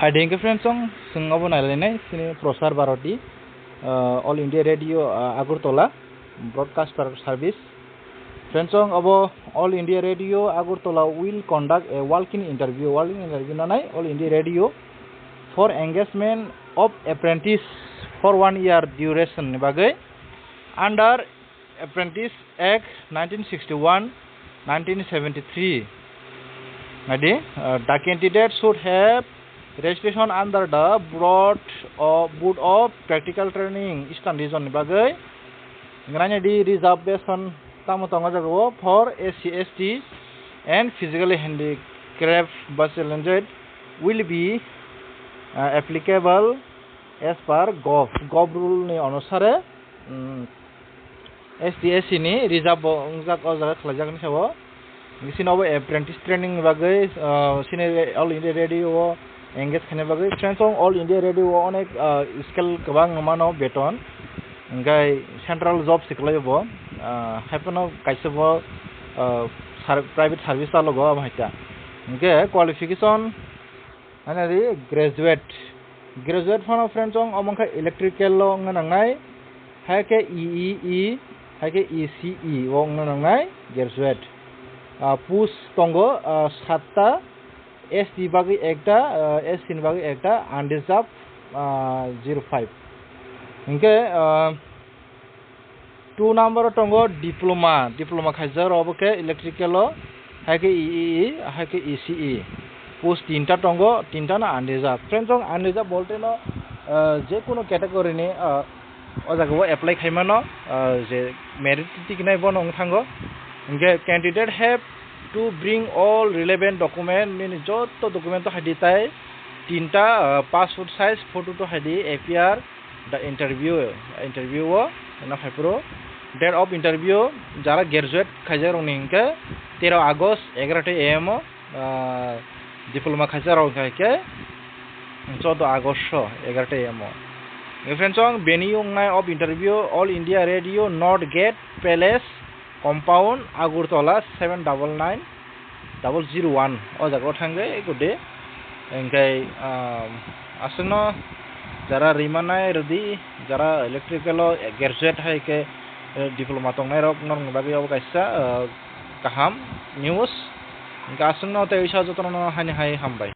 Haiding ke friends song sungabo nailene sini Prosar Baroti All India Radio Agartala Broadcaster Service. Friends song abo All India Radio Agartala will conduct a walk-in interview. Walk-in interview nanai All India Radio for engagement of apprentice for 1 year duration bagai under Apprentice Act 1961-1973. The candidate should have registration under the Board of Practical Training Standards on bagai. Ngranya di reservation tamu tonga jago for SC, ST and physically handicapped challenges will be applicable as per Gov rule ni anusare ST ni reserve ungjak ojaga khlajak ni sabo sinobo apprentice training bagai sine All India Radio engage khane bagai friends All India Radio onek skill kobang mano beton ngai central job siklaibo hapono kaisebo private service alogo bhaita ngai qualification anari graduate for friends omongka electrical lo nganangai hake EEE hake ECE wong nganangai graduate pus tongo satta ST bagi ekta ST bagi ekta undeserved 05 inke 2 number tongo diploma khajar oboke electrical lo hake EEE hake ECE pus tinta tongo tinta na undeserved friends undeserved bolte no je kono category ni ojago apply khaimano je merit tiknai bonong thango inge candidate have to bring all relevant document mean joto document to haditai tinta passport size photo to hadi appear the interview na phapro date of interview jara graduate khajar uninke 13 August 11 am diploma khajar ke 14 August 11 am friends venue of interview All India Radio North Gate Palace Compound Agartala 799001 o jago thangge gode engkai asno jara rimanai rodi jara electrical graduate hai ke diploma tongnai rok nong bagi ob kaisa kaham news engka asno te isa jotono hani hai hambai